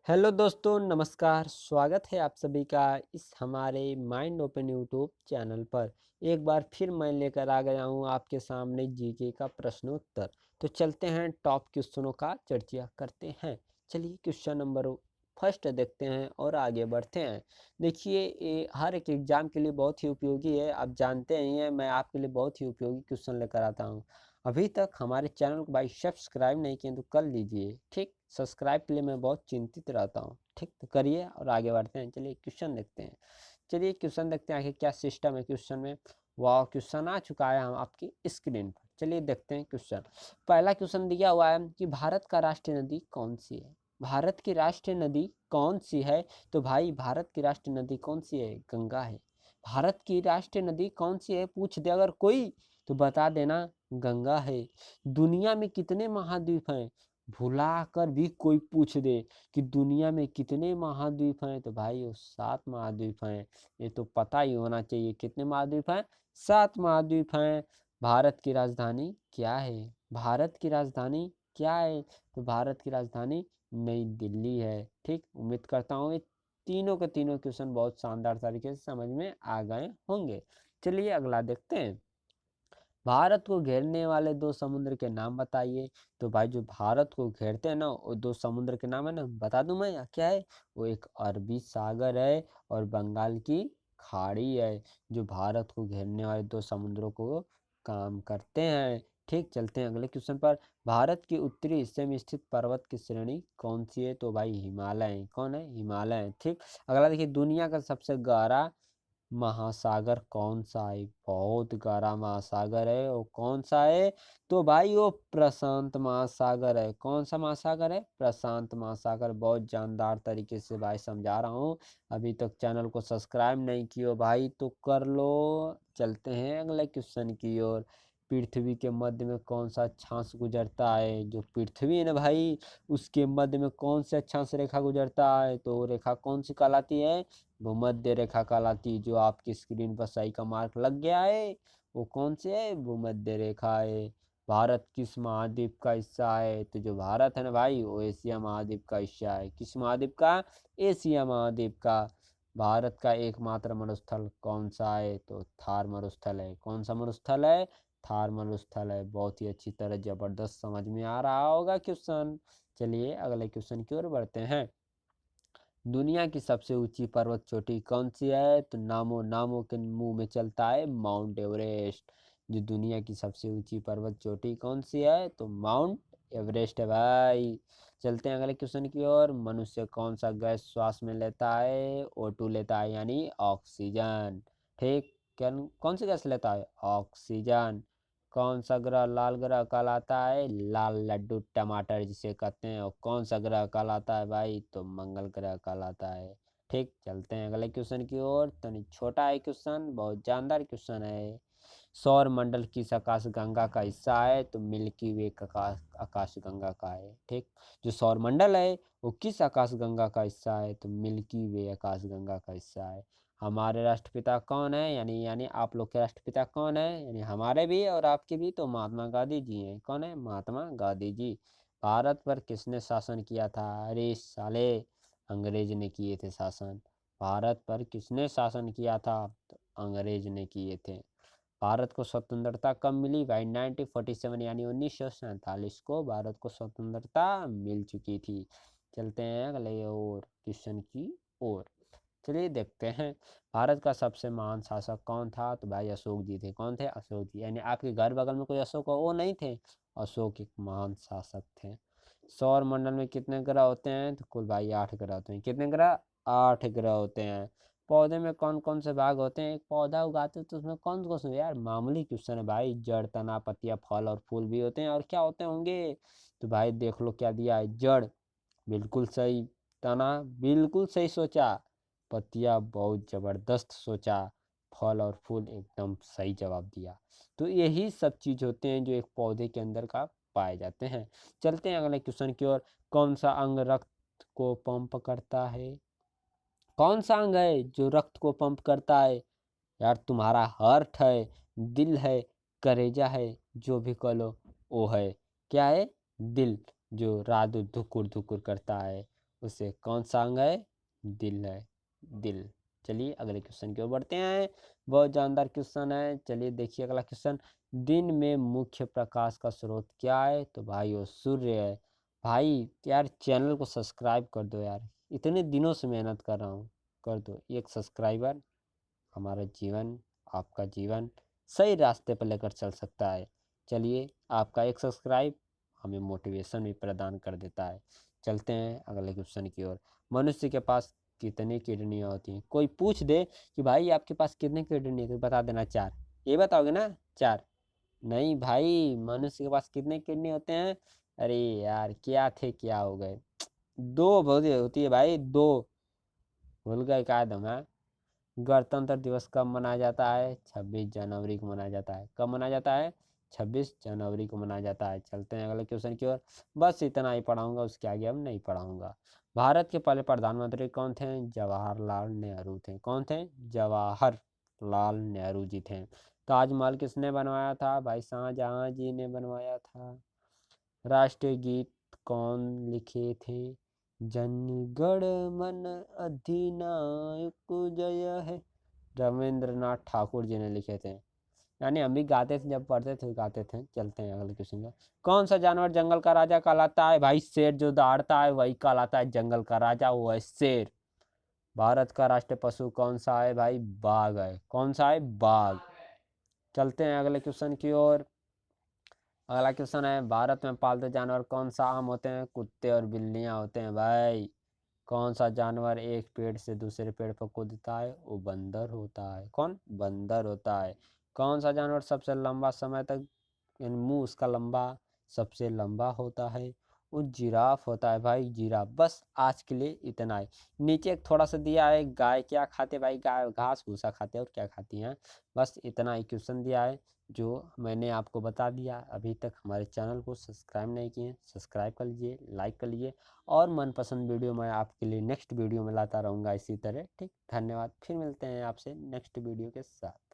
Hello दोस्तों, नमस्कार। स्वागत है आप सभी का इस हमारे माइंड ओपन यूट्यूब चैनल पर। एक बार फिर मैं लेकर आ गया हूँ आपके सामने जीके का प्रश्नोत्तर। तो चलते हैं टॉप क्वेश्चनों का चर्चा करते हैं। चलिए क्वेश्चन नंबर फर्स्ट देखते हैं और आगे बढ़ते हैं। देखिए, ये हर एक एग्जाम के लिए बहुत ही उपयोगी है। आप जानते ही हैं, मैं आपके लिए बहुत ही उपयोगी क्वेश्चन लेकर आता हूँ। अभी तक हमारे चैनल को भाई सब्सक्राइब नहीं किए तो कर लीजिए, ठीक। सब्सक्राइब के लिए मैं बहुत चिंतित रहता हूँ, ठीक। तो करिए और आगे बढ़ते हैं। चलिए क्वेश्चन देखते हैं। चलिए क्वेश्चन देखते हैं आखिर क्या सिस्टम है क्वेश्चन में। वाह, क्वेश्चन आ चुका है हम आपकी स्क्रीन पर। चलिए देखते हैं क्वेश्चन। पहला क्वेश्चन दिया हुआ है कि भारत का राष्ट्रीय नदी कौन सी है। भारत की राष्ट्रीय नदी कौन सी है। तो भाई भारत की राष्ट्रीय नदी कौन सी है? गंगा है। भारत की राष्ट्रीय नदी कौन सी है पूछ दे अगर कोई तो बता देना, गंगा है। दुनिया में कितने महाद्वीप हैं? भुला कर भी कोई पूछ दे कि दुनिया में कितने महाद्वीप हैं तो भाई वो 7 महाद्वीप हैं। ये तो पता ही होना चाहिए कितने महाद्वीप हैं। 7 महाद्वीप हैं। भारत की राजधानी क्या है? भारत की राजधानी क्या है? तो भारत की राजधानी नई दिल्ली है, ठीक। उम्मीद करता हूँ ये तीनों के तीनों क्वेश्चन बहुत शानदार तरीके से समझ में आ गए होंगे। चलिए अगला देखते हैं। भारत को घेरने वाले 2 समुद्र के नाम बताइए। तो भाई जो भारत को घेरते हैं ना वो 2 समुद्र के नाम है ना, बता दूं मैं या क्या है? वो एक अरबी सागर है और बंगाल की खाड़ी है, जो भारत को घेरने वाले 2 समुद्रों को काम करते हैं, ठीक। चलते हैं अगले क्वेश्चन पर। भारत के उत्तरी हिस्से में स्थित पर्वत की श्रेणी कौन सी है? तो भाई हिमालय। कौन है? हिमालय, ठीक। अगला देखिए, दुनिया का सबसे गहरा महासागर कौन सा है? बहुत गहरा महासागर है, वो कौन सा है? तो भाई वो प्रशांत महासागर है। कौन सा महासागर है? प्रशांत महासागर। बहुत जानदार तरीके से भाई समझा रहा हूँ। अभी तक चैनल को सब्सक्राइब नहीं किया भाई तो कर लो। चलते हैं अगले क्वेश्चन की ओर। पृथ्वी के मध्य में कौन सा अक्षांश गुजरता है? जो पृथ्वी है ना भाई, उसके मध्य में कौन सा अक्षांश रेखा गुजरता है? तो रेखा कौन सी कहलाती है? भूमध्य रेखा कहलाती। जो आपकी स्क्रीन पर सही का मार्क लग गया है वो कौन से है? भूमध्य रेखा है। भारत किस महाद्वीप का हिस्सा है? तो जो भारत है ना भाई वो एशिया महाद्वीप का हिस्सा है। किस महाद्वीप का? एशिया महाद्वीप का। भारत का एकमात्र मरुस्थल कौन सा है? तो थार मरुस्थल है। कौन सा मरुस्थल है? थार मरुस्थल है। बहुत ही अच्छी तरह जबरदस्त समझ में आ रहा होगा क्वेश्चन। चलिए अगले क्वेश्चन की ओर बढ़ते हैं। दुनिया की सबसे ऊंची पर्वत चोटी कौन सी है? तो नामो नामो के मुंह में चलता है माउंट एवरेस्ट। जो दुनिया की सबसे ऊंची पर्वत चोटी कौन सी है? तो माउंट एवरेस्ट है भाई। चलते हैं अगले क्वेश्चन की ओर। मनुष्य कौन सा गैस श्वास में लेता है? O2 लेता है, यानी ऑक्सीजन, ठीक। क्या कौन सी गैस लेता है? ऑक्सीजन। कौन सा ग्रह लाल ग्रह कहलाता है? लाल लड्डू टमाटर जिसे कहते हैं। और कौन सा ग्रह कहलाता है भाई? तो मंगल ग्रह कहलाता है, ठीक। चलते हैं अगले क्वेश्चन की ओर। तनी छोटा है क्वेश्चन, बहुत जानदार क्वेश्चन है। सौर मंडल किस आकाश गंगा का हिस्सा है? तो मिल्की वे आकाश गंगा का है, ठीक। जो सौर मंडल है वो किस आकाश गंगा का हिस्सा है? तो मिल्की वे आकाश गंगा का हिस्सा है। हमारे राष्ट्रपिता कौन है? यानी आप लोग के राष्ट्रपिता कौन है? यानी हमारे भी और आपके भी तो महात्मा गांधी जी हैं। कौन है? महात्मा गांधी जी। भारत पर किसने शासन किया था? अरे साले, अंग्रेज ने किए थे शासन। भारत पर किसने शासन किया था? तो अंग्रेज ने किए थे। भारत को स्वतंत्रता कब मिली भाई? 1947 यानी 1947 को भारत को स्वतंत्रता मिल चुकी थी। चलते हैं अगले और क्वेश्चन की ओर। चलिए देखते हैं। भारत का सबसे महान शासक कौन था? तो भाई अशोक जी थे। कौन थे? अशोक जी। यानी आपके घर बगल में कोई अशोक हो वो नहीं थे। अशोक एक महान शासक थे। सौर मंडल में कितने ग्रह होते हैं? तो कुल भाई 8 ग्रह होते हैं। कितने ग्रह? 8 ग्रह होते हैं। पौधे में कौन कौन से भाग होते हैं? एक पौधा उगाते हैं तो उसमें कौन कौन से? यार मामूली क्वेश्चन है भाई। जड़, तना, पत्तियां, फल और फूल भी होते हैं। और क्या होते होंगे? तो भाई देख लो क्या दिया है। जड़ बिल्कुल सही। तना बिल्कुल सही सोचा। पतिया बहुत जबरदस्त सोचा। फल और फूल एकदम सही जवाब दिया। तो यही सब चीज होते हैं जो एक पौधे के अंदर का पाए जाते हैं। चलते हैं अगले क्वेश्चन की ओर। कौन सा अंग रक्त को पंप करता है? कौन सा अंग है जो रक्त को पंप करता है? यार तुम्हारा हार्ट है, दिल है, करेजा है, जो भी कह लो वो है। क्या है? दिल। जो रात धुकुर धुकुर करता है उसे कौन सा अंग है? दिल है, दिल। चलिए अगले क्वेश्चन की ओर बढ़ते हैं। बहुत जानदार क्वेश्चन है। चलिए देखिए अगला क्वेश्चन। दिन में मुख्य प्रकाश का स्रोत क्या है? तो भाई वो सूर्य है। भाई यार चैनल को सब्सक्राइब कर दो यार, इतने दिनों से मेहनत कर रहा हूँ, कर दो एक सब्सक्राइबर। हमारा जीवन, आपका जीवन सही रास्ते पर लेकर चल सकता है। चलिए आपका एक सब्सक्राइब हमें मोटिवेशन भी प्रदान कर देता है। चलते हैं अगले क्वेश्चन की ओर। मनुष्य के पास कितनी किडनियाँ होती हैं? कोई पूछ दे कि भाई आपके पास कितनी किडनी है, तो बता देना 4। ये बताओगे ना 4? नहीं भाई, मनुष्य के पास कितने किडनी होते हैं? अरे यार क्या थे क्या हो गए, 2 होती है भाई, 2। भूल गए क्या दम है? गणतंत्र दिवस कब मनाया जाता है? 26 जनवरी को मनाया जाता है। कब मनाया जाता है? 26 जनवरी को मनाया जाता है। चलते हैं अगले क्वेश्चन की ओर। बस इतना ही पढ़ाऊंगा, उसके आगे अब नहीं पढ़ाऊंगा। भारत के पहले प्रधानमंत्री कौन थे? जवाहरलाल नेहरू थे। कौन थे? जवाहरलाल नेहरू जी थे। ताजमहल किसने बनवाया था? भाई शाहजहां जी ने बनवाया था। राष्ट्रीय गीत कौन लिखे थे? जन गण मन अधिनायक जय है, रविंद्रनाथ ठाकुर जी ने लिखे थे। यानी हम भी गाते थे, जब पढ़ते थे गाते थे। चलते हैं अगले क्वेश्चन का। कौन सा जानवर जंगल का राजा कहलाता है? भाई शेर, जो दहाड़ता है वही कहलाता है जंगल का राजा, वो है शेर। भारत का राष्ट्रीय पशु कौन सा है? भाई बाघ है। कौन सा है? बाघ। चलते हैं अगले क्वेश्चन की ओर। अगला क्वेश्चन है, भारत में पालतू जानवर कौन सा आम होते हैं? कुत्ते और बिल्लियां होते हैं भाई। कौन सा जानवर एक पेड़ से दूसरे पेड़ पर कूदता है? वो बंदर होता है। कौन? बंदर होता है। कौन सा जानवर सबसे लंबा समय तक, यानी मुंह उसका लंबा, सबसे लंबा होता है? वो जिराफ होता है भाई, जिराफ। बस आज के लिए इतना है। नीचे एक थोड़ा सा दिया है, गाय क्या खाते भाई? गाय घास भूसा खाते हैं, और क्या खाती हैं? बस इतना ही क्वेश्चन दिया है जो मैंने आपको बता दिया। अभी तक हमारे चैनल को सब्सक्राइब नहीं किए, सब्सक्राइब कर लीजिए, लाइक कर लीजिए, और मनपसंद वीडियो मैं आपके लिए नेक्स्ट वीडियो में लाता रहूँगा इसी तरह। ठीक, धन्यवाद। फिर मिलते हैं आपसे नेक्स्ट वीडियो के साथ।